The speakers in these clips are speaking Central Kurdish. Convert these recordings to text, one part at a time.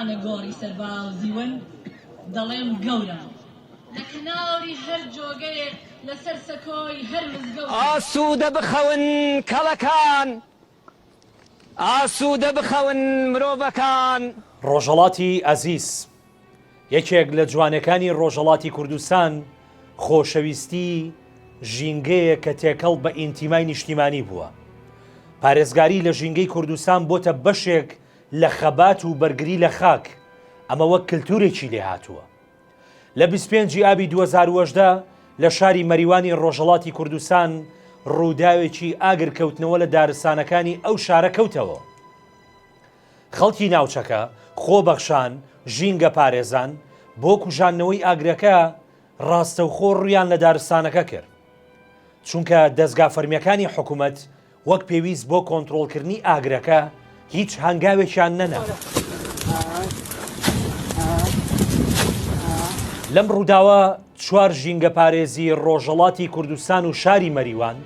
جوانە گۆڕی سەرباو دیون دەڵێم گەورە لە کناوری هەر جۆگەیەک لەسەر سەکۆی هەر مزگەوت ئاسوودە بخەون کەڵەکان ئاسوودە بخەون مرۆڤەکان. ڕۆژهەڵاتی ئەزیز یەکێک لە جوانەکانی ڕۆژهەڵاتی کوردستان خۆشەویستی ژینگەیە کە تێکەڵ بە ئینتیمای نیشتیمانی بووە. پارێزگاری لە ژینگەی کوردستان بۆتە بەشێک لە خەبات و بەرگری لە خاک، ئەمە وەک کللتورێکی لێ هاتووە. لە 25 ئابی 2018 لە شاری مەریوانی ڕۆژهەڵاتی کوردستان ڕووداوێکی ئاگرکەوتنەوە لە دارستانەکانی ئەو شارە کەوتەوە. خەڵکی ناوچەکە خۆبەخشان ژینگە پارێزان بۆ کوژانەوەی ئاگرەکە ڕاستەوخۆ ڕویان لە دارستانەکە کرد، چونکە دەستگا فەرمیەکانی حکوومەت وەک پێویست بۆ کۆنتڕۆڵکردنی ئاگرەکە هیچ هەنگاوێکیان نەنا. لەم ڕووداوە 4 ژینگە پارێزی ڕۆژهەڵاتی کوردستان و شاری مەریوان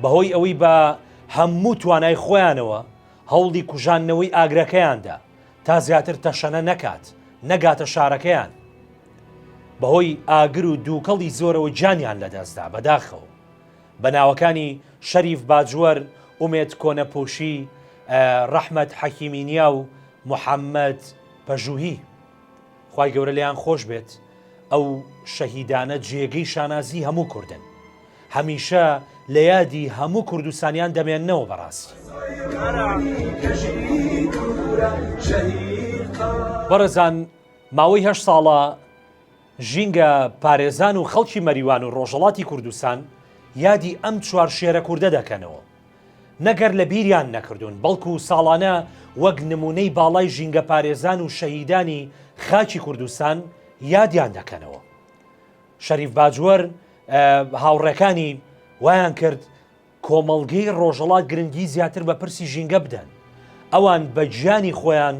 بەهۆی ئەوەی بە هەموو توانای خۆیانەوە هەوڵی کوژانەوەی ئاگرەکەیاندا تا زیاتر تەشەنە نەکات نەگاتە شارەکەیان. بەهۆی ئاگر و دووکەڵی زۆرەوە جانیان لەدەستدا بەداخەوە. بە ناوەکانی شەریف باجوەر، ئومێد کۆنەپۆشی، ڕەحمەت حەکیمینیا و محەممەد پەژوهی. خوای گەورە لێیان خۆش بێت. ئەو شەهیدانە جێگەی شانازی هەموو کوردن، هەمیشە لە یادی هەموو کوردستانیان دەمێننەوە بەڕاستی. بەڕێزان، ماوەی 8 ساڵە ژینگە پارێزان و خەڵکی مەریوان و ڕۆژهەڵاتی کوردستان یادی ئەم 4 شێرە کووردە دەکەنەوە. نەگەر لە بیریان نەکردوون، بەڵکو ساڵانە وەک نمونەی باڵای ژینگە پارێزان و شەهیدانی خاکی کوردستان یادیان دەکەنەوە. شەریف باجوەر هاوڕێکانی وایان کرد کۆمەڵگەی ڕۆژهەڵات گرنگی زیاتر بە پرسی ژینگە بدەن. ئەوان بە گیانی خۆیان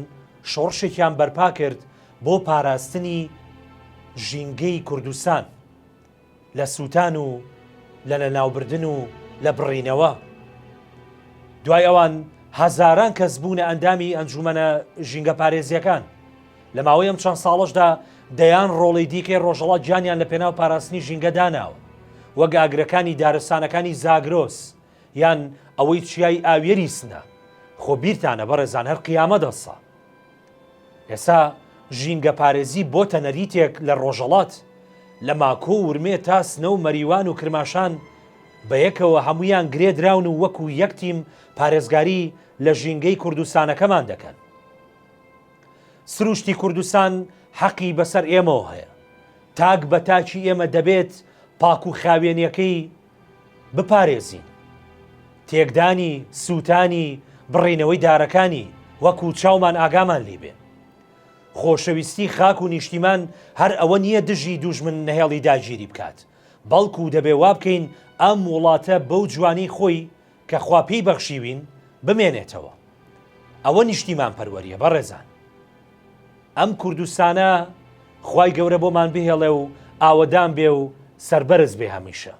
شۆڕشێکیان بەرپا کرد بۆ پاراستنی ژینگەی کوردستان لە سووتان و لە ناوبردن و لە بڕینەوە. دوای ئەوان هەزاران کەس بوونە ئەندامی ئەنجومەنە ژینگە پارێزیەکان. لە ماوەی ئەم چەند ساڵشدا دەیان ڕۆڵی دیکەی ڕۆژهەڵات گیانیان لە پێناو پاراستنی ژینگە داناوە، وەک ئاگرەکانی دارستانەکانی زاگرۆس یان ئەوەی چیای ئاوێری سنە. خۆ بیرتانە بەڕێزان هەر قیامە دەسا. ئێستا ژینگە پارێزی بۆتە نەریتێک لە ڕۆژهەڵات، لە ماکۆ و ورمێ تا سنە و مەریوان و کرماشان بەیەکەوە هەمویان گرێدراون و وەکو یەکتیم پارێزگاری لە ژینگەی کوردستانەکەمان دەکەن. سروشتی کوردستان حەقی بەسەر ئێمەوە هەیە. تاک بە تاکی ئێمە دەبێت پاک و خاوێنیەکەی بپارێزین. تێکدانی سووتانی بڕینەوەی دارەکانی وەکو چاومان ئاگامان لێبێ. خۆشەویستی خاک و نیشتیمان هەر ئەوە نییە دژی دوژمن نەهێڵی داگیری بکات، بەڵکو دەبێ وا بکەین ئەم وڵاتە بەو جوانی خۆی کە خوا پێی بەخشیوین بمێنێتەوە. ئەوە نیشتیمان پەروەریە بەڕێزان. ئەم کوردستانە خوای گەورە بۆمان بهێڵێ و ئاوەدان بێ و سەربەرز بێ هەمیشە.